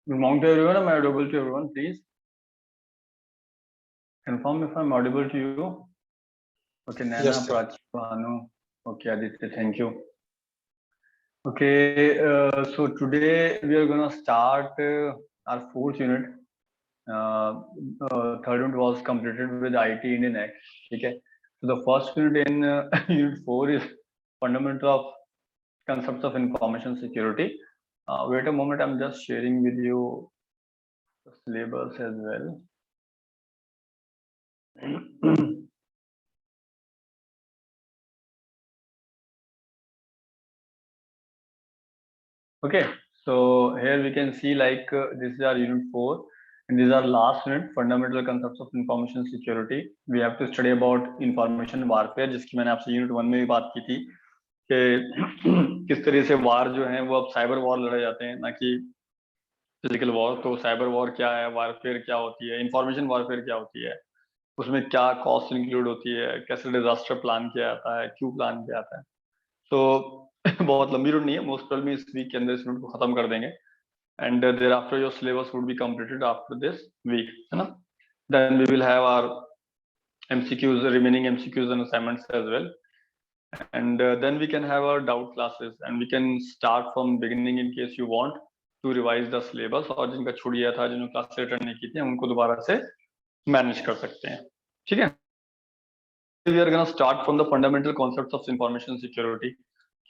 Good morning to everyone. Am I audible to everyone? Please confirm if I'm audible to you. Okay, Naina, Yes, sir. Prachi, Bhanu. Okay, Aditya, thank you. Okay, so today we are gonna start our fourth unit. Third unit was completed with IT Indian X. Okay, so the first unit in unit 4 is fundamental of concepts of information security. Wait a moment, I'm just sharing with you the syllabus as well. Okay, so here we can see like this is our unit 4 and this is our last unit, fundamental concepts of information security. We have to study about information warfare, जिसकी मैंने आपसे unit 1 में भी बात की थी कि किस तरह से वार जो है वो अब साइबर वॉर लड़े जाते हैं, ना कि फिजिकल वॉर। तो साइबर वॉर क्या है, वारफेयर क्या होती है, इंफॉर्मेशन वारफेयर क्या होती है, उसमें क्या कॉस्ट इंक्लूड होती है, कैसे डिजास्टर प्लान किया जाता है, क्यों प्लान किया जाता है। तो बहुत लंबी रूट नहीं है, मोस्ट प्रोबेबली इस वीक के अंदर इस रूट को खत्म कर देंगे and thereafter your syllabus would be completed after this week, है ना। Then we will have our MCQs, remaining MCQs and assignments as well, and then we can have our doubt classes and we can start from beginning in case you want to revise the syllabus, और जिनका छूट गया था, जिन्होंने class attend नहीं की थी, हम उनको दोबारा से मैनेज कर सकते हैं। ठीक है, we are going to start from the fundamental concepts of information security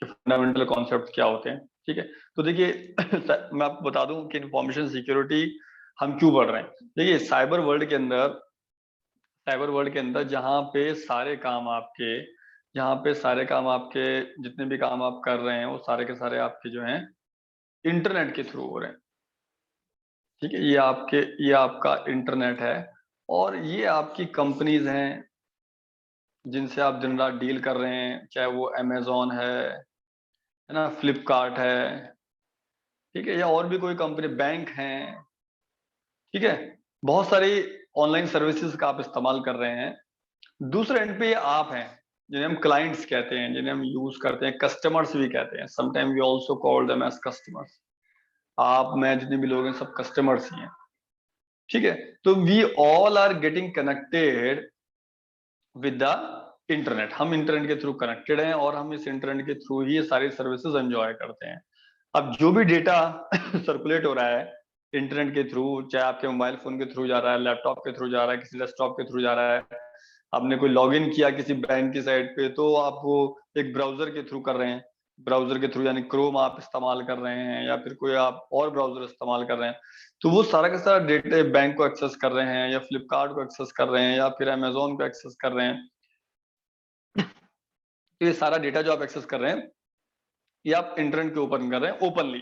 कि फंडामेंटल कॉन्सेप्ट क्या होते हैं। ठीक है, तो देखिए मैं आपको बता दूं कि इंफॉर्मेशन सिक्योरिटी हम क्यों पढ़ रहे हैं। देखिए साइबर वर्ल्ड के अंदर जहाँ पे सारे काम आपके जितने भी काम आप कर रहे हैं वो सारे के सारे आपके जो हैं इंटरनेट के थ्रू हो रहे हैं। ठीक है, ये आपका इंटरनेट है और ये आपकी कंपनीज हैं जिनसे आप दिन रात डील कर रहे हैं, चाहे वो अमेजोन है ना, फ्लिपकार्ट है, ठीक है, या और भी कोई कंपनी, बैंक हैं। ठीक है, बहुत सारी ऑनलाइन सर्विसेज का आप इस्तेमाल कर रहे हैं। दूसरे एंड पे ये आप हैं जिन्हें हम क्लाइंट्स कहते हैं, जिन्हें हम यूज करते हैं, कस्टमर्स भी कहते हैं। Sometime we also call them as customers. आप मैं जितने भी लोग हैं सब कस्टमर्स ही हैं। ठीक है, तो we all are getting connected with the internet. हम इंटरनेट के थ्रू कनेक्टेड हैं और हम इस इंटरनेट के थ्रू ही ये सारी सर्विसेज एंजॉय करते हैं। अब जो भी डेटा सर्कुलेट हो रहा है इंटरनेट के थ्रू, चाहे आपके मोबाइल फोन के थ्रू जा रहा है, लैपटॉप के थ्रू जा रहा है, किसी डेस्कटॉप के थ्रू जा रहा है, आपने कोई लॉगिन किया किसी बैंक की साइट पे तो आप वो एक ब्राउजर के थ्रू कर रहे हैं, ब्राउजर के थ्रू यानी क्रोम आप इस्तेमाल कर रहे हैं या फिर कोई आप और ब्राउजर इस्तेमाल कर रहे हैं, तो वो सारा का सारा डेटा बैंक को एक्सेस कर रहे हैं या फ्लिपकार्ट को एक्सेस कर रहे हैं या फिर अमेजोन को एक्सेस कर रहे हैं। तो ये सारा डेटा जो आप एक्सेस कर रहे हैं ये आप इंटरनेट के ओपन कर रहे हैं ओपनली।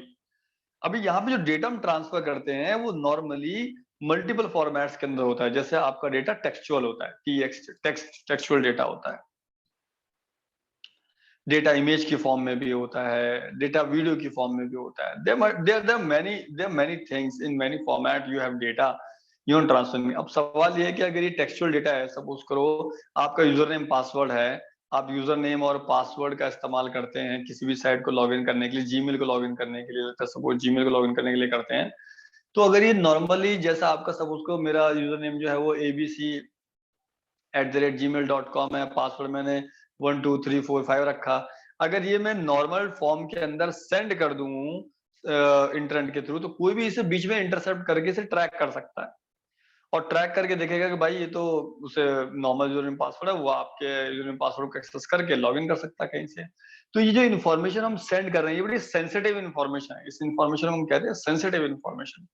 अभी यहाँ पे जो डेटा हम ट्रांसफर करते हैं वो नॉर्मली मल्टीपल फॉर्मेट्स के अंदर होता है। जैसे आपका डेटा टेक्सचुअल होता है, टेक्सचुअल डेटा होता है, डेटा इमेज की फॉर्म में भी होता है, डेटा वीडियो की फॉर्म में भी होता है। There many things in many format you have data you are transferring. अब सवाल ये है कि अगर ये टेक्सचुअल डेटा है, सपोज करो आपका यूजर नेम पासवर्ड है, आप यूजर नेम और पासवर्ड का इस्तेमाल करते हैं किसी भी साइट को लॉगिन करने के लिए, जीमेल को लॉगिन करने के लिए, सपोज जीमेल को लॉगिन करने के लिए करते हैं, तो अगर ये नॉर्मली जैसा आपका सपोज को मेरा यूजर नेम जो है वो abc@gmail.com है, पासवर्ड मैंने 1 2 3 4 5 रखा, अगर ये मैं नॉर्मल फॉर्म के अंदर सेंड कर दूं इंटरनेट के थ्रू, तो कोई भी इसे बीच में इंटरसेप्ट करके इसे ट्रैक कर सकता है और ट्रैक करके देखेगा कि भाई ये तो उसे नॉर्मल यूजर नेम पासवर्ड है, वो आपके यूजर नेम पासवर्ड को एक्सेस करके लॉगिन कर सकता है कहीं से। तो ये जो इन्फॉर्मेशन हम सेंड कर रहे हैं ये बड़ी सेंसिटिव इन्फॉर्मेशन है। इस इन्फॉर्मेशन को हम कहते हैं सेंसिटिव इन्फॉर्मेशन,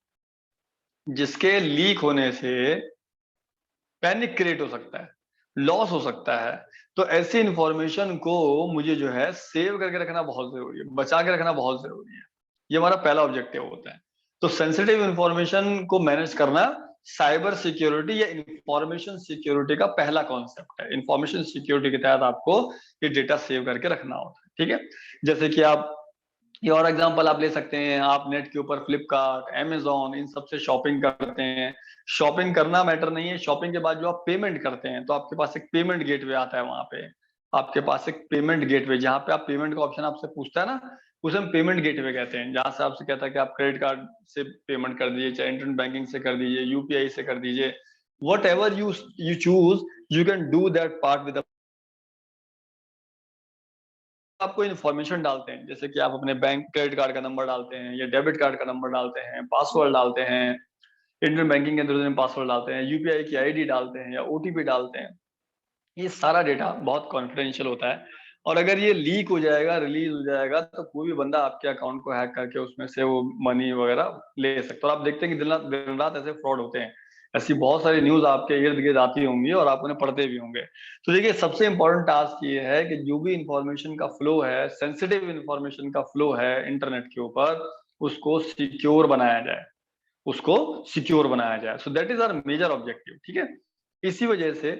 जिसके लीक होने से पैनिक क्रिएट हो सकता है, लॉस हो सकता है। तो ऐसी इंफॉर्मेशन को मुझे जो है सेव करके रखना बहुत जरूरी है, बचा के रखना बहुत जरूरी है। ये हमारा पहला ऑब्जेक्टिव होता है। तो सेंसिटिव इंफॉर्मेशन को मैनेज करना साइबर सिक्योरिटी या इंफॉर्मेशन सिक्योरिटी का पहला कॉन्सेप्ट है। इंफॉर्मेशन सिक्योरिटी के तहत आपको ये डेटा सेव करके रखना होता है। ठीक है, जैसे कि आप ये और एग्जांपल आप ले सकते हैं, आप नेट के ऊपर फ्लिपकार्ट, अमेजोन इन सबसे शॉपिंग करते हैं। शॉपिंग करना मैटर नहीं है, शॉपिंग के बाद जो आप पेमेंट करते हैं तो आपके पास एक पेमेंट गेटवे आता है। वहां पे आपके पास एक पेमेंट गेटवे, जहां पे आप पेमेंट का ऑप्शन आपसे पूछता है ना उसे हम पेमेंट गेटवे कहते हैं, जहां से आपसे कहता है कि आप क्रेडिट कार्ड से पेमेंट कर दीजिए, चाहे इंटरनेट बैंकिंग से कर दीजिए, यूपीआई से कर दीजिए, what ever you choose, you can do that part with. आपको इन्फॉर्मेशन डालते हैं, जैसे कि आप अपने बैंक क्रेडिट कार्ड का नंबर डालते हैं या डेबिट कार्ड का नंबर डालते हैं, पासवर्ड डालते हैं, इंटरनेट बैंकिंग के अंदर पासवर्ड डालते हैं, यूपीआई की आईडी डालते हैं या ओटीपी डालते हैं, ये सारा डेटा बहुत कॉन्फिडेंशियल होता है। और अगर ये लीक हो जाएगा, रिलीज हो जाएगा, तो कोई भी बंदा आपके अकाउंट को हैक करके उसमें से वो मनी वगैरह ले सकता है। और आप देखते हैं कि दिन रात ऐसे फ्रॉड होते हैं, ऐसी बहुत सारी न्यूज आपके इर्द गिर्द आती होंगी और आप उन्हें पढ़ते भी होंगे। तो देखिए, सबसे इंपॉर्टेंट टास्क ये है कि जो भी इंफॉर्मेशन का फ्लो है, सेंसिटिव इंफॉर्मेशन का फ्लो है इंटरनेट के ऊपर, उसको सिक्योर बनाया जाए, उसको सिक्योर बनाया जाए। So that is our major objective, ठीक है। इसी वजह से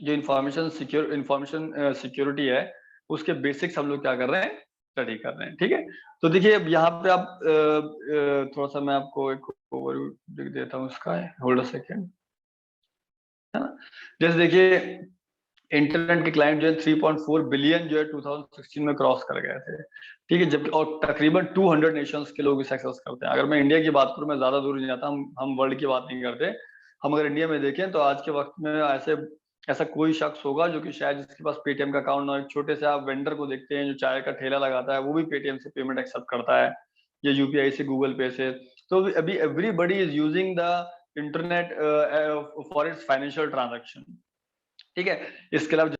जो इंफॉर्मेशन सिक्योरिटी है, उसके बेसिक्स हम लोग क्या कर रहे हैं, स्टडी कर रहे हैं, ठीक है। तो देखिए, अब यहाँ पे आप थोड़ा सा मैं आपको एक ओवरव्यू लिख देता हूँ इसका, होल्ड अ सेकेंड, है ना। जैसे देखिए, इंटरनेट के क्लाइंट जो है 3.4 बिलियन जो है 2016 में क्रॉस कर गए थे, ठीक है। जब और तकरीबन 200 नेशंस के लोग इसे एक्सेस करते हैं। अगर मैं इंडिया की बात करूं, मैं ज्यादा दूर नहीं जाता, हम वर्ल्ड की बात नहीं करते। हम अगर इंडिया में देखें तो आज के वक्त में ऐसा कोई शख्स होगा जो कि शायद जिसके पास पेटीएम का अकाउंट ना हो। एक छोटे से आप वेंडर को देखते हैं जो चाय का ठेला लगाता है, वो भी पेटीएम से पेमेंट एक्सेप्ट करता है, या यूपीआई से, गूगल पे से। तो अभी everybody is using the internet for its financial transaction, ठीक है। इसके अलावा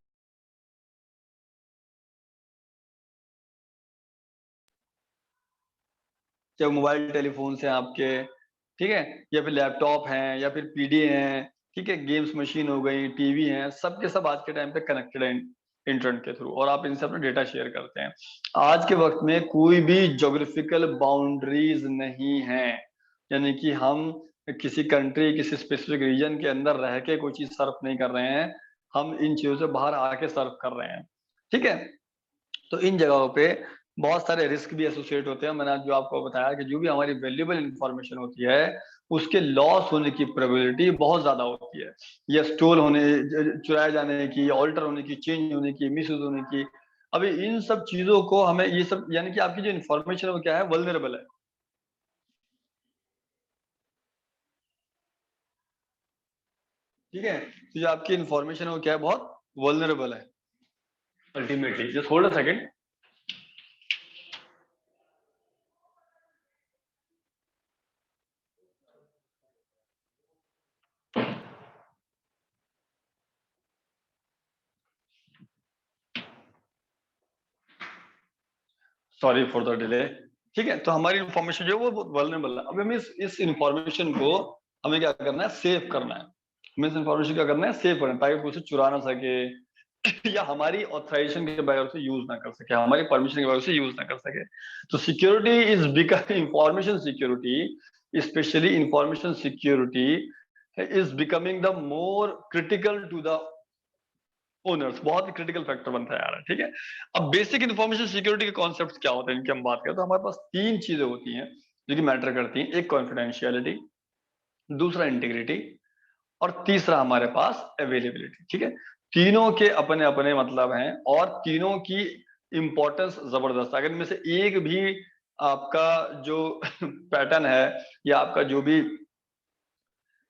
चाहे मोबाइल टेलीफोन से आपके, ठीक है, या फिर लैपटॉप हैं, या फिर पीडी हैं, ठीक है, गेम्स मशीन हो गई, टीवी हैं, सब के सब आज के टाइम पे कनेक्टेड हैं इंटरनेट के थ्रू, और आप इनसे अपना डेटा शेयर करते हैं। आज के वक्त में कोई भी जोग्राफिकल बाउंड्रीज नहीं है, यानी कि हम किसी कंट्री, किसी स्पेसिफिक रीजन के अंदर रह के कोई चीज सर्फ नहीं कर रहे हैं, हम इन चीजों से बाहर आके सर्फ कर रहे हैं, ठीक है। तो इन जगहों पे बहुत सारे रिस्क भी एसोसिएट होते हैं। मैंने जो आपको बताया कि जो भी हमारी वैल्यूएबल इंफॉर्मेशन होती है, उसके लॉस होने की प्रोबेबिलिटी बहुत ज्यादा होती है, या स्टोल होने, चुराए जाने की, ऑल्टर होने की, चेंज होने की, मिस यूज होने की। अभी इन सब चीजों को हमें, ये सब यानी कि आपकी जो इन्फॉर्मेशन है वो क्या है, वल्नरेबल है, ठीक है। तो जो आपकी इन्फॉर्मेशन है वो क्या है, बहुत वल्नरेबल है ultimately. Just hold a second. Sorry for the delay, ठीक है। तो हमारी इंफॉर्मेशन जो है वो वल्नरेबल है। अब हमें इस इंफॉर्मेशन को हमें क्या करना है, सेव करना है। हमें इस इंफॉर्मेशन क्या करना है, सेव करना है, ताकि कोई उसे चुरा ना सके या हमारी ऑथराइजेशन के बगैर उसे यूज ना कर सके, हमारी परमिशन के बगैर उसे यूज ना कर सके। तो security is become information security, specially information security is becoming the more critical to the owners, बहुत ही क्रिटिकल फैक्टर बनता है यार, ठीक है। अब बेसिक इन्फॉर्मेशन सिक्योरिटी के कॉन्सेप्ट्स क्या होते हैं, इनकी हम बात करें तो हमारे पास तीन चीजें होती हैं जो कि मैटर करती हैं। एक कॉन्फिडेंशियलिटी, दूसरा इंटीग्रिटी, और तीसरा हमारे पास अवेलेबिलिटी, ठीक है। तीनों के अपने अपने मतलब हैं, और तीनों की इंपॉर्टेंस जबरदस्त है। अगर इनमें से एक भी आपका जो पैटर्न है, या आपका जो भी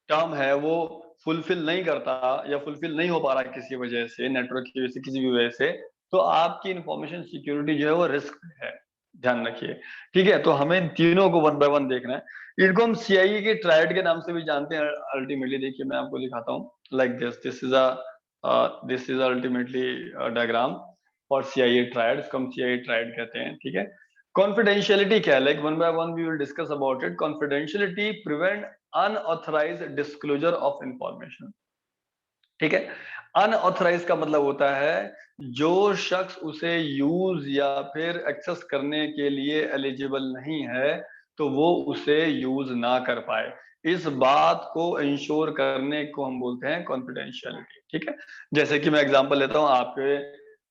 टर्म है, वो फुलफिल नहीं करता, या फुलफिल नहीं हो पा रहा किसी वजह से, नेटवर्क की वजह से, किसी भी वजह से, तो आपकी इंफॉर्मेशन सिक्योरिटी जो है वो रिस्क है, ध्यान रखिए, ठीक है। तो हमें इन तीनों को वन बाय वन देखना है। इनको हम सीआईए के ट्रायड के नाम से भी जानते हैं अल्टीमेटली। देखिए, मैं आपको दिखाता हूँ, like this is ultimately diagram for CIA triad, इसको हम सीआईए ट्रायड कहते हैं, ठीक है। कॉन्फिडेंशियलिटी क्या है, like one by one we will discuss about it. Confidentiality prevent unauthorized disclosure of information, ठीक है। अनऑथराइज का मतलब होता है जो शख्स उसे यूज या फिर एक्सेस करने के लिए एलिजिबल नहीं है, तो वो उसे यूज ना कर पाए। इस बात को इंश्योर करने को हम बोलते हैं कॉन्फिडेंशियलिटी, ठीक है। जैसे कि मैं एग्जांपल लेता हूं आपके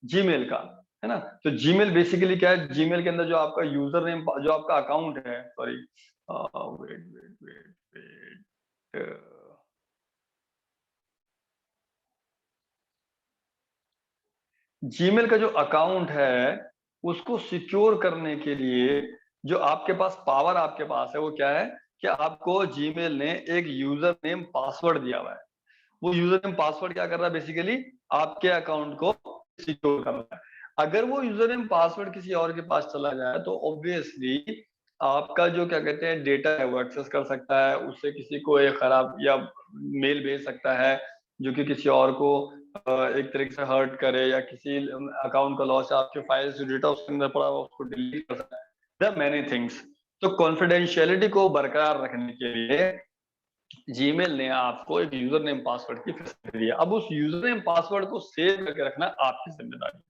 जीमेल का, है ना। तो जीमेल बेसिकली क्या है, जीमेल के अंदर जो आपका यूजर नेम, जो आपका अकाउंट है, sorry, wait wait wait wait, Gmail का जो अकाउंट है, उसको सिक्योर करने के लिए जो आपके पास पावर आपके पास है वो क्या है कि आपको जीमेल ने एक यूजर नेम पासवर्ड दिया हुआ है। वो यूजर नेम पासवर्ड क्या कर रहा है, बेसिकली आपके अकाउंट को सिक्योर कर रहा है। अगर वो यूजर नेम पासवर्ड किसी और के पास चला जाए तो ऑब्वियसली आपका जो क्या कहते हैं डेटा है वो एक्सेस कर सकता है, उससे किसी को एक खराब या मेल भेज सकता है जो कि किसी और को एक तरीके से हर्ट करे, या किसी अकाउंट का लॉस, आपके फाइल्स जो डेटा उसके अंदर पड़ा हुआ उसको डिलीट कर सकता है। There are many things. तो कॉन्फिडेंशियलिटी को बरकरार रखने के लिए जीमेल ने आपको एक यूजर नेम पासवर्ड की फैसिलिटी दी है। अब उस यूजर नेम पासवर्ड को सेव करके रखना आपकी जिम्मेदारी।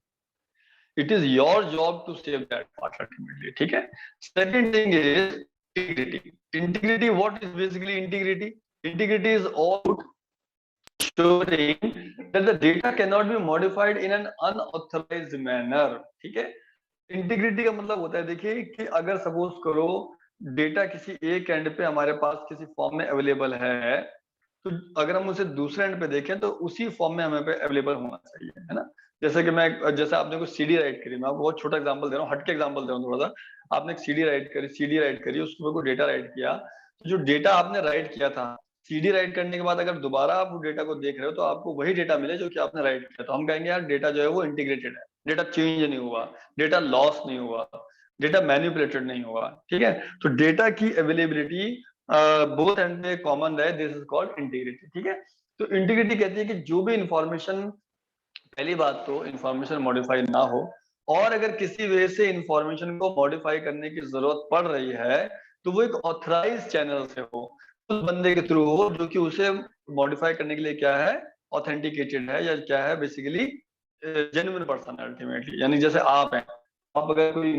It is your job to save that password ultimately, ठीक है। Second thing is integrity. Integrity, what is basically integrity? Integrity is all ensuring that the data cannot be modified in an unauthorized manner, ठीक है। Integrity का मतलब होता है, देखिए कि अगर सपोज करो डेटा किसी एक एंड पे हमारे पास किसी फॉर्म में अवेलेबल है, तो अगर हम उसे दूसरे एंड पे देखें तो उसी फॉर्म में हमें पे अवेलेबल होना चाहिए, है ना। जैसे कि मैं, जैसे आपने कोई सीडी राइट करी, मैं आपको बहुत छोटा एग्जांपल दे रहा हूँ, हटके एग्जांपल दे रहा हूँ थोड़ा सा। आपने एक सीडी राइट करी, उसके ऊपर कोई डेटा राइट किया, तो जो डेटा आपने राइट किया था, सीडी राइट करने के बाद अगर दोबारा आप वो डेटा को देख रहे हो तो आपको वही डेटा मिले जो कि आपने राइट किया, तो हम कहेंगे यार डेटा जो है वो इंटीग्रेटेड है, डेटा चेंज नहीं हुआ, डेटा लॉस नहीं हुआ, डेटा मैनिपुलेटेड नहीं हुआ, ठीक है। तो डेटा की अवेलेबिलिटी बोथ एंड में कॉमन रहे, दिस इज कॉल्ड इंटीग्रिटी, ठीक है। तो इंटीग्रिटी कहती है कि जो भी इंफॉर्मेशन, पहली बात तो इंफॉर्मेशन मॉडिफाई ना हो, और अगर किसी वजह से इंफॉर्मेशन को मॉडिफाई करने की जरूरत पड़ रही है तो वो एक ऑथराइज चैनल से हो, उस बंदे के थ्रू हो जो कि उसे मॉडिफाई करने के लिए क्या है, ऑथेंटिकेटेड है, या क्या है बेसिकली जेन्युइन पर्सन है अल्टीमेटली। यानी जैसे आप हैं, आप अगर कोई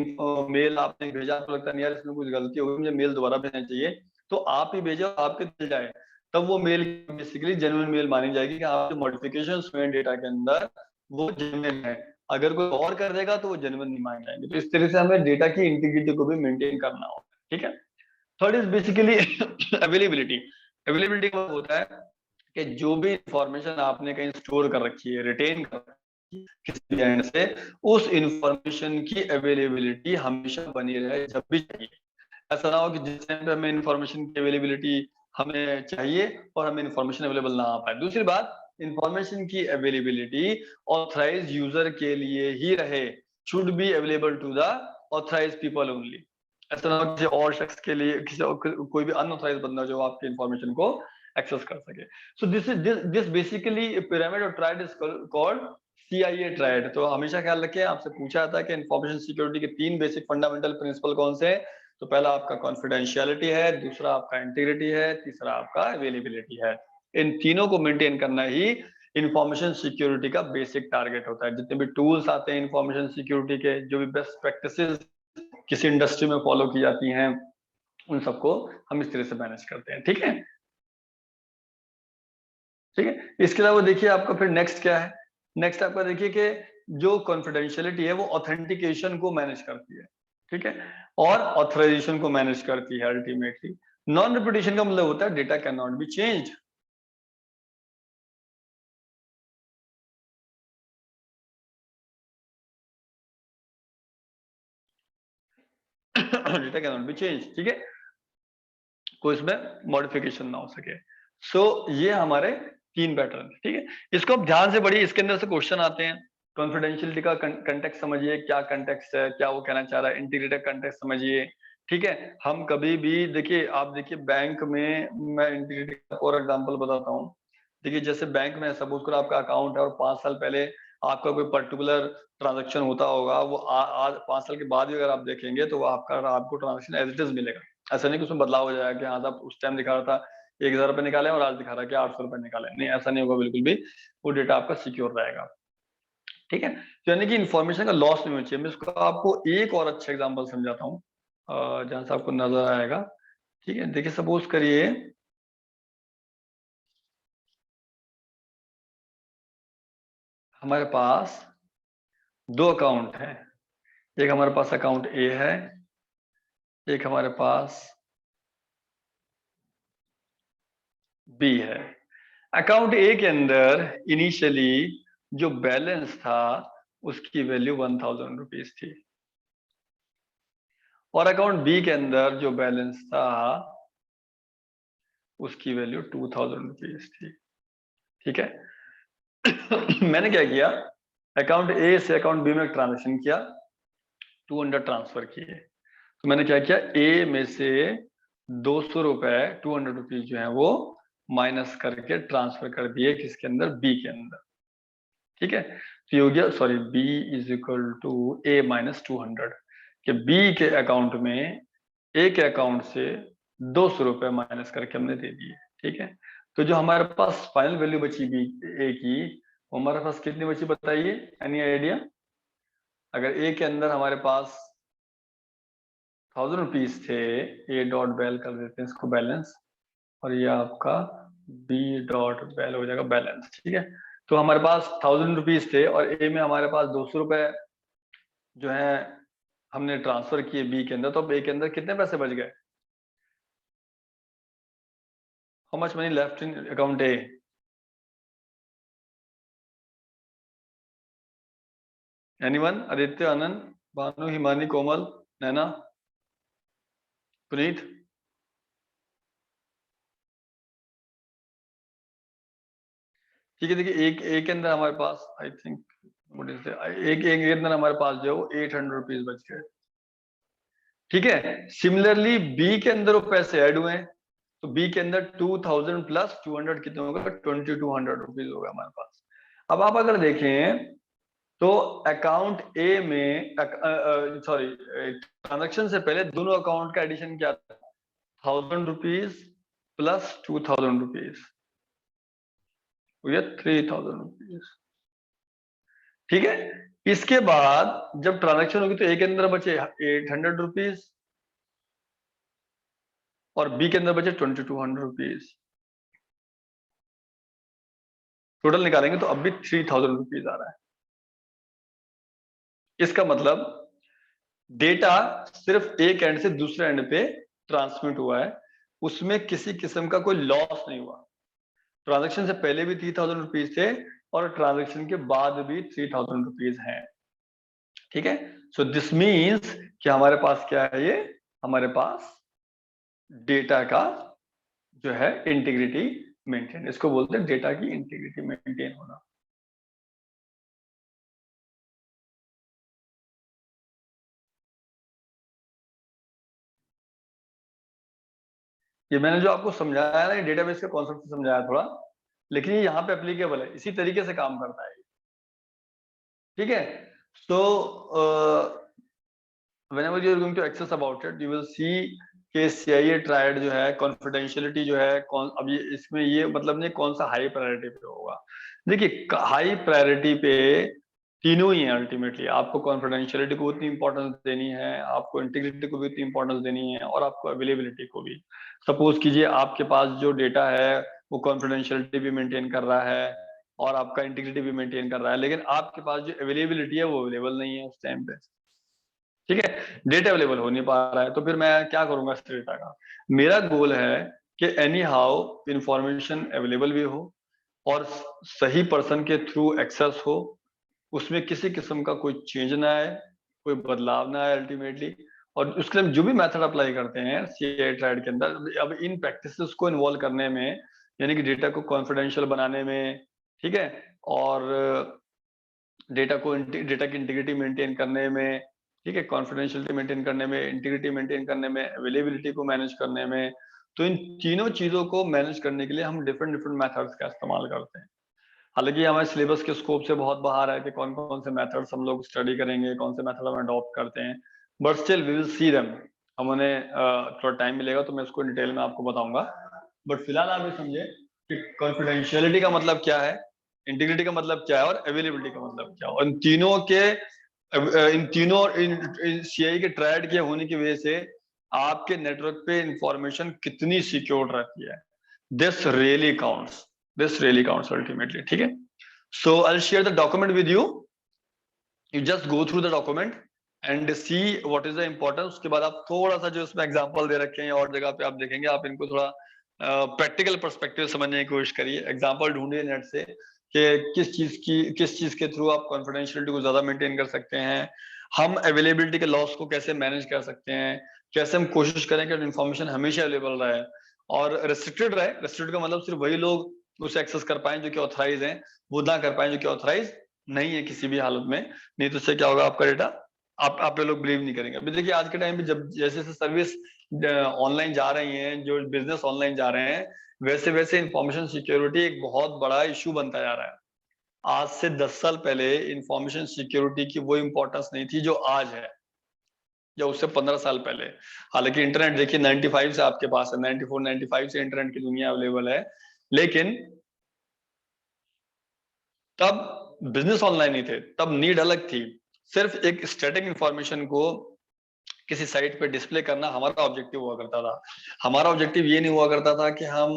मेल आपने भेजा तो लगता नहीं यार इसमें कुछ गलती हो गई, मुझे मेल दोबारा भेजना चाहिए, तो आप ही भेजो, आपके मिल जाए, तब वो मेल बेसिकली जेन्युइन मेल मानी जाएगी कि आपके मॉडिफिकेशंस हुए डेटा के अंदर वो जेन्युइन है। अगर कोई और कर देगा तो वो जेन्युइन नहीं माने जाएंगे। तो इस तरह से हमें डेटा की इंटीग्रिटी को भी मेंटेन करना होगा, ठीक है। Third is basically availability. Availability का मतलब होता है कि जो भी इंफॉर्मेशन आपने कहीं स्टोर कर रखी है, रिटेन कर रखी है किसी भी एंड से, उस इंफॉर्मेशन की अवेलेबिलिटी हमेशा बनी रहे जब भी चाहिए। ऐसा ना हो कि जिस टाइम पे हमें इंफॉर्मेशन की अवेलेबिलिटी हमें चाहिए और हमें इंफॉर्मेशन अवेलेबल ना आ पाए। दूसरी बात, इंफॉर्मेशन की अवेलेबिलिटी ऑथराइज यूजर के लिए ही रहे, should be available to the authorized people only. ऐसा ना हो किसी और शख्स के लिए, किसी कोई भी अनऑथराइज बंदा जो आपकी इंफॉर्मेशन को एक्सेस कर सके। सो दिस बेसिकली पिरामिड और triad is called CIA triad. तो हमेशा ख्याल रखें, आपसे पूछा जाता है कि इंफॉर्मेशन सिक्योरिटी के 3 बेसिक फंडामेंटल प्रिंसिपल कौन से हैं। तो पहला आपका कॉन्फिडेंशियलिटी है, दूसरा आपका इंटीग्रिटी है, तीसरा आपका अवेलेबिलिटी है। इन तीनों को मेंटेन करना ही इंफॉर्मेशन सिक्योरिटी का बेसिक टारगेट होता है। जितने भी टूल्स आते हैं इंफॉर्मेशन सिक्योरिटी के, जो भी बेस्ट प्रैक्टिसेस किसी इंडस्ट्री में फॉलो की जाती हैं, उन सबको हम इस तरह से मैनेज करते हैं, ठीक है। ठीक है, इसके अलावा देखिए आपका फिर नेक्स्ट क्या है। नेक्स्ट आपका देखिए कि जो कॉन्फिडेंशियलिटी है वो ऑथेंटिकेशन को मैनेज करती है, ठीक है, और ऑथराइजेशन को मैनेज करती है अल्टीमेटली। नॉन रिपीटेशन का मतलब होता है data can not be change. Data can not be change, ठीक है, कोई इसमें मॉडिफिकेशन ना हो सके। सो ये हमारे 3 पैटर्न, ठीक है। इसको आप ध्यान से पढ़िए, इसके अंदर से क्वेश्चन आते हैं। कॉन्फिडेंशियलिटी का कंटेक्स्ट समझिए, क्या कंटेक्स्ट है, क्या वो कहना चाह रहा है, इंटीग्रिटी का कंटेक्स्ट समझिए, ठीक है। हम कभी भी देखिए, आप देखिए बैंक में, मैं इंटीग्रिटी का और एग्जांपल बताता हूँ। देखिए जैसे बैंक में सपोज करो आपका अकाउंट है और 5 साल पहले आपका कोई पर्टिकुलर ट्रांजैक्शन होता होगा, वो आज 5 साल के बाद भी अगर आप देखेंगे तो वो आपको ट्रांजैक्शन एज इट इज मिलेगा। ऐसा नहीं कि उसमें बदलाव हो जाएगा कि हाँ साहब उस टाइम दिखा रहा था 1,000 रुपए निकाले और आज दिखा रहा है कि 800 रुपए निकाले, नहीं ऐसा नहीं होगा बिल्कुल भी। वो डेटा आपका सिक्योर रहेगा, ठीक है। तो यानी कि इन्फॉर्मेशन का लॉस नहीं होना चाहिए। मैं इसको आपको एक और अच्छा एग्जांपल समझाता हूँ जहां से आपको नजर आएगा, ठीक है। देखिए सपोज करिए हमारे पास 2 अकाउंट है, एक हमारे पास अकाउंट ए है, एक हमारे पास बी है। अकाउंट ए के अंदर इनिशियली जो बैलेंस था उसकी वैल्यू 1,000 रुपीज थी, और अकाउंट बी के अंदर जो बैलेंस था उसकी वैल्यू 2000 रुपीज थी। ठीक है। मैंने क्या किया, अकाउंट ए से अकाउंट बी में ट्रांजेक्शन किया, 200 ट्रांसफर किए। तो मैंने क्या किया, ए में से 200 रुपए 200 रुपीज जो है वो माइनस करके ट्रांसफर कर दिए किसके अंदर, बी के अंदर। ठीक है। तो ये हो गया, sorry, B is equal to A minus 200, कि बी के अकाउंट में ए के अकाउंट से 200 रुपए माइनस करके हमने दे दिए। ठीक है। तो जो हमारे पास फाइनल वैल्यू बची बी ए की, वो हमारे पास कितनी बची बताइए, एनी आइडिया? अगर ए के अंदर हमारे पास 1000 रुपीज थे, ए डॉट बैल कर देते हैं इसको बैलेंस, और ये आपका बी डॉट बैल हो जाएगा बैलेंस। ठीक है। तो हमारे पास 1000 रुपीज थे और ए में हमारे पास 200 रुपए जो है हमने ट्रांसफर किए बी के अंदर, तो अब ए के अंदर कितने पैसे बच गए? How much money left in account ए? एनीवन? आदित्य, आनंद, भानु, हिमानी, कोमल, नैना, पुनीत? ठीक है। देखिए एक एक के अंदर हमारे पास आई थिंक व्हाट इज एक एक के अंदर हमारे पास जो 800 रुपीज बच गए। ठीक है। सिमिलरली बी के अंदर वो पैसे ऐड हुए हैं, तो बी के अंदर 2000 प्लस 200 कितने होगा, 2200 रुपीज होगा हमारे पास। अब आप अगर देखें तो अकाउंट ए में, सॉरी, ट्रांजेक्शन से पहले दोनों अकाउंट का एडिशन क्या था, 1000 रुपीज प्लस 2000 रुपीज, ये 3000 रुपीज। ठीक है। इसके बाद जब ट्रांजेक्शन होगी तो ए के अंदर बचे 800 रुपीज और बी के अंदर बचे 2200 रुपीज। टोटल निकालेंगे तो अब भी 3000 रुपीज आ रहा है। इसका मतलब डेटा सिर्फ एक एंड से दूसरे एंड पे ट्रांसमिट हुआ है, उसमें किसी किस्म का कोई लॉस नहीं हुआ। ट्रांजेक्शन से पहले भी 3000 रुपीज थे और ट्रांजेक्शन के बाद भी 3000 रुपीज हैं। ठीक है। सो दिस मीन्स कि हमारे पास क्या है, ये हमारे पास डेटा का जो है इंटीग्रिटी मेंटेन, इसको बोलते हैं डेटा की इंटीग्रिटी मेंटेन होना। ये मैंने जो आपको समझाया ना, ये डेटाबेस के कॉन्सेप्ट से समझाया थोड़ा, लेकिन ये यहाँ पे एप्लीकेबल है, इसी तरीके से काम करता है। ठीक है। सो whenever you are going to access about it, you will see कि CIA ट्रायड जो है, कॉन्फिडेंशियलिटी जो है, कौन अब ये इसमें ये मतलब नहीं कौन सा हाई प्रायोरिटी पे होगा। देखिए हाई प्रायोरिटी पे तीनों ही है अल्टीमेटली। आपको कॉन्फिडेंशियलिटी को उतनी इंपॉर्टेंस देनी है, आपको इंटीग्रिटी को भी उतनी इंपॉर्टेंस देनी है, और आपको अवेलेबिलिटी को भी। सपोज कीजिए आपके पास जो डेटा है वो कॉन्फिडेंशियलिटी भी मेंटेन कर रहा है और आपका इंटीग्रिटी भी मेंटेन कर रहा है, लेकिन आपके पास जो अवेलेबिलिटी है वो अवेलेबल नहीं है उस टाइम पे। ठीक है। डेटा अवेलेबल हो नहीं पा रहा है, तो फिर मैं क्या करूंगा इस डेटा का? मेरा गोल है कि एनी हाउ इंफॉर्मेशन अवेलेबल भी हो और सही पर्सन के थ्रू एक्सेस हो, उसमें किसी किस्म का कोई चेंज ना आए, कोई बदलाव ना आए अल्टीमेटली। और उसके लिए हम जो भी मेथड अप्लाई करते हैं सीआई ट्रायड के अंदर, अब इन प्रैक्टिसेस को इन्वॉल्व करने में, यानी कि डेटा को कॉन्फिडेंशियल बनाने में, ठीक है, और डेटा की इंटीग्रिटी मेंटेन करने में, ठीक है, कॉन्फिडेंशियलिटी मेंटेन करने में, इंटीग्रिटी मेंटेन करने में, अवेलेबिलिटी को मैनेज करने में, तो इन तीनों चीजों को मैनेज करने के लिए हम डिफरेंट डिफरेंट मेथड्स का इस्तेमाल करते हैं। हालांकि हमारे सिलेबस के स्कोप से बहुत बाहर है कि कौन कौन से मेथड्स हम लोग स्टडी करेंगे, कौन से मेथड हम अडॉप्ट करते हैं, but still we will see them. हम उन्हें थोड़ा टाइम मिलेगा तो मैं इसको डिटेल में आपको बताऊंगा। बट फिलहाल आप ये समझे कि कॉन्फिडेंशियलिटी का मतलब क्या है, इंटीग्रिटी का मतलब क्या है और अवेलेबिलिटी का मतलब क्या है, और इन तीनों सीआई के ट्रायड के होने की वजह से आपके नेटवर्क पे इंफॉर्मेशन कितनी सिक्योर रहती है। This really counts, this really counts ultimately. ठीक है। So I will share the document with you, you just go through the document and see what is the importance. उसके बाद आप थोड़ा सा जो इसमें एग्जांपल दे रखे हैं और जगह पे आप देखेंगे, आप इनको थोड़ा प्रैक्टिकल पर्सपेक्टिव समझने की कोशिश करिए। एग्जांपल ढूंढिए नेट से कि किस चीज के थ्रू आप कॉन्फिडेंशियलिटी को ज्यादा मेंटेन कर सकते हैं, हम अवेलेबिलिटी के लॉस को कैसे मैनेज कर सकते हैं, कैसे हम कोशिश करें कि इन्फॉर्मेशन हमेशा अवेलेबल रहे और रेस्ट्रिक्टेड रहे। रेस्ट्रिक्टेड का मतलब सिर्फ वही लोग उसे एक्सेस कर पाए जो कि ऑथराइज हैं, वो ना कर पाए जो कि ऑथराइज नहीं है किसी भी हालत में। नहीं तो इससे क्या होगा, आपका डेटा आप पे लोग बिलीव नहीं करेंगे। अभी देखिए आज के टाइम पे जब जैसे जैसे सर्विस ऑनलाइन जा रही हैं, जो बिजनेस ऑनलाइन जा रहे हैं, वैसे वैसे इंफॉर्मेशन सिक्योरिटी एक बहुत बड़ा इशू बनता जा रहा है। आज से 10 साल पहले इंफॉर्मेशन सिक्योरिटी की वो इंपॉर्टेंस नहीं थी जो आज है, या उससे 15 साल पहले। हालांकि इंटरनेट देखिए 95 से आपके पास है, 94 95 से इंटरनेट की दुनिया अवेलेबल है, लेकिन तब बिजनेस ऑनलाइन ही थे, तब नीड अलग थी। सिर्फ एक स्टैटिक इंफॉर्मेशन को किसी साइट पे डिस्प्ले करना हमारा ऑब्जेक्टिव हुआ करता था। हमारा ऑब्जेक्टिव ये नहीं हुआ करता था कि हम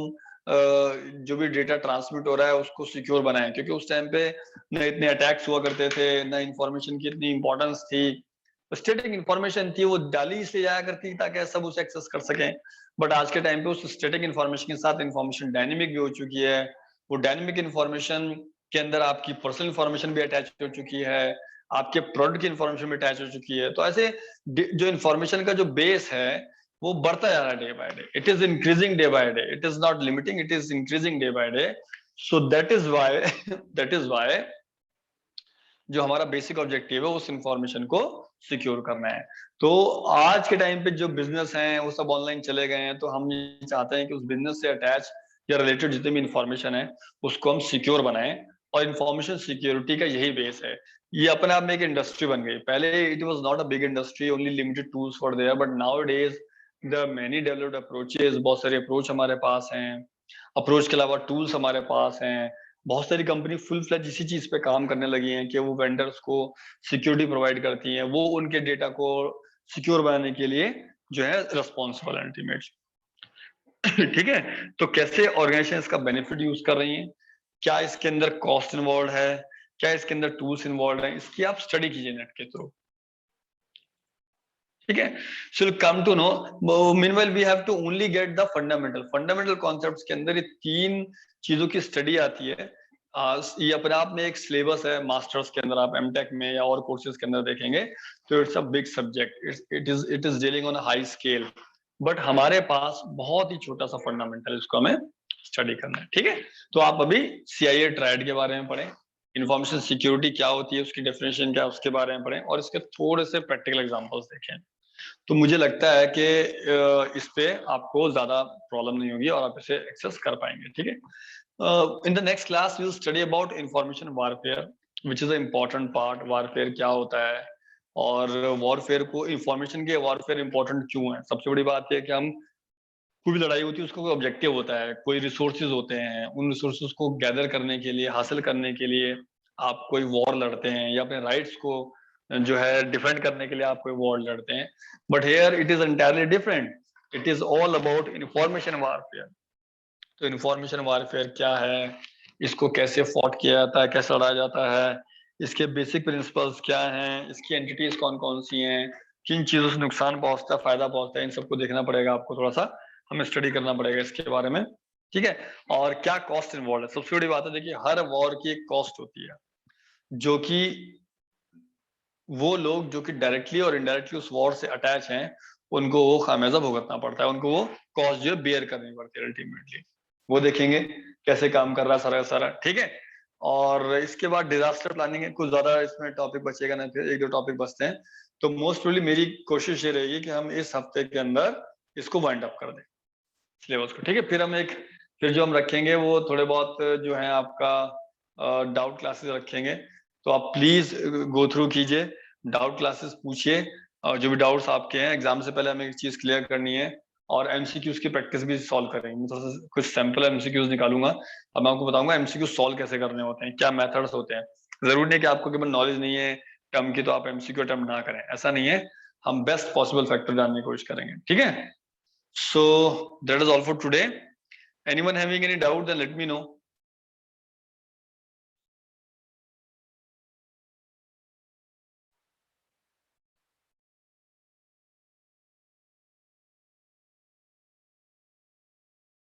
जो भी डेटा ट्रांसमिट हो रहा है उसको सिक्योर बनाएं, क्योंकि उस टाइम पे न इतने अटैक्स हुआ करते थे, न इंफॉर्मेशन की इतनी इंपॉर्टेंस थी। स्टैटिक इंफॉर्मेशन थी, वो डाली इसलिए जाया करती ताकि सब उसे एक्सेस कर सकें। बट आज के टाइम पे उस स्टैटिक इंफॉर्मेशन के साथ इंफॉर्मेशन डायनेमिक भी हो चुकी है। वो डायनेमिक इंफॉर्मेशन के अंदर आपकी पर्सनल इंफॉर्मेशन भी अटैच हो चुकी है, आपके प्रोडक्ट की इंफॉर्मेशन भी अटैच हो चुकी है। तो ऐसे जो इंफॉर्मेशन का जो बेस है वो बढ़ता जा रहा है day by day. It is increasing day by day, it is not limiting, it is increasing day by day. So that is why that is why जो हमारा बेसिक ऑब्जेक्टिव है उस इंफॉर्मेशन को सिक्योर करना है। तो आज के टाइम पे जो बिजनेस हैं वो सब ऑनलाइन चले गए हैं, तो हम ये चाहते हैं कि उस बिजनेस से अटैच या रिलेटेड जितने भी इंफॉर्मेशन है उसको हम सिक्योर बनाएं। और इंफॉर्मेशन सिक्योरिटी का यही बेस है। ये अपने आप में एक इंडस्ट्री बन गई। पहले it was not a big industry, only limited tools for their, but now days the many developed approaches, बहुत सारे अप्रोच हमारे पास हैं। अप्रोच के अलावा टूल्स हमारे पास हैं। बहुत सारी कंपनी फुल फ्लैज इसी चीज पे काम करने लगी हैं कि वो वेंडर्स को सिक्योरिटी प्रोवाइड करती हैं, वो उनके डेटा को सिक्योर बनाने के लिए जो है रिस्पॉन्सिबल अल्टीमेट। ठीक है। तो कैसे ऑर्गेनाइजेशन इसका बेनिफिट यूज कर रही हैं, क्या इसके अंदर कॉस्ट इन्वॉल्व है, क्या इसके अंदर टूल्स इन्वॉल्व है, इसकी आप स्टडी कीजिए नेट के थ्रू। ठीक है। So come to know, meanwhile we have to only get the fundamental concepts के अंदर ये तीन चीजों की स्टडी आती है। ये अपने आप में एक सिलेबस है। मास्टर्स के अंदर आप एमटेक में या और कोर्सेज के अंदर देखेंगे तो it's a big subject, it is dealing on a high scale. But हमारे पास बहुत ही छोटा सा फंडामेंटल, इसको हमें स्टडी करना है। ठीक है। तो आप अभी CIA ट्रायड के बारे में पढ़ें, इन्फॉर्मेशन सिक्योरिटी क्या होती है, उसकी डेफिनेशन क्या है उसके बारे में पढ़ें, और इसके थोड़े से प्रैक्टिकल एग्जांपल्स देखें। तो मुझे लगता है कि इस पे आपको ज्यादा प्रॉब्लम नहीं होगी और आप इसे एक्सेस कर पाएंगे। ठीक है। In the next class we will study about information warfare, which is a important part. Warfare क्या होता है और वॉरफेयर को, इंफॉर्मेशन के वॉरफेयर इंपॉर्टेंट क्यों है। सबसे बड़ी बात यह है कि हम, कोई भी लड़ाई होती है उसका कोई ऑब्जेक्टिव होता है, कोई रिसोर्सेज होते हैं, उन रिसोर्सेज को गैदर करने के लिए, हासिल करने के लिए आप कोई वॉर लड़ते हैं, या अपने राइट्स को जो है डिफेंड करने के लिए आप कोई वॉर लड़ते हैं। But here it is entirely different, it is all about information warfare. तो इंफॉर्मेशन वारफेयर क्या है, इसको कैसे फॉट किया जाता है, कैसे लड़ा जाता है, इसके बेसिक प्रिंसिपल्स क्या हैं, इसकी एंटिटीज कौन कौन सी हैं, किन चीजों से नुकसान पहुंचता है, फायदा पहुंचता है, इन सबको देखना पड़ेगा आपको। थोड़ा सा हमें स्टडी करना पड़ेगा इसके बारे में। ठीक है। और क्या कॉस्ट इन्वॉल्व है, सबसे बड़ी बात है, देखिए हर वॉर की एक कॉस्ट होती है, जो कि वो लोग जो कि डायरेक्टली और इनडायरेक्टली उस वॉर से अटैच हैं उनको वो खामियाजा भुगतना पड़ता है, उनको वो कॉस्ट जो है बेयर करनी पड़ती है अल्टीमेटली। वो देखेंगे कैसे काम कर रहा है सारा का सारा। ठीक है। और इसके बाद डिजास्टर प्लानिंग है, कुछ ज्यादा इसमें टॉपिक बचेगा ना, फिर एक दो टॉपिक बचते हैं। तो मोस्ट प्रोबेबली मेरी कोशिश ये रहेगी कि हम इस हफ्ते के अंदर इसको वाइंड अप कर दें, सिलेबस को। ठीक है। फिर जो हम रखेंगे वो थोड़े बहुत जो है आपका डाउट क्लासेस रखेंगे। तो आप प्लीज गो थ्रू कीजिए, डाउट क्लासेस पूछिए, और जो भी डाउट्स आपके हैं एग्जाम से पहले हमें एक चीज क्लियर करनी है। और MCQs की प्रैक्टिस भी सॉल्व करेंगे। मैं थोड़ा सा कुछ सैंपल MCQs निकालूंगा, अब मैं आपको बताऊंगा MCQ सॉल्व कैसे करने होते हैं, क्या मेथड्स होते हैं। जरूरी नहीं कि आपको केवल नॉलेज नहीं है टर्म की तो आप MCQ अटेम्प्ट ना करें, ऐसा नहीं है। हम बेस्ट पॉसिबल फैक्टर जानने की कोशिश करेंगे। ठीक है। So that is all for today. Anyone having any doubt then let me know.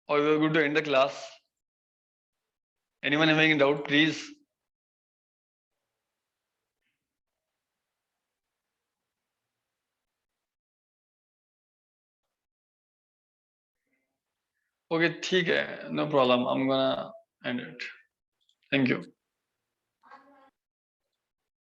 और we are going to end the class. Anyone having any doubt, please? Okay, ठीक है, no problem. I'm gonna end it. Thank you.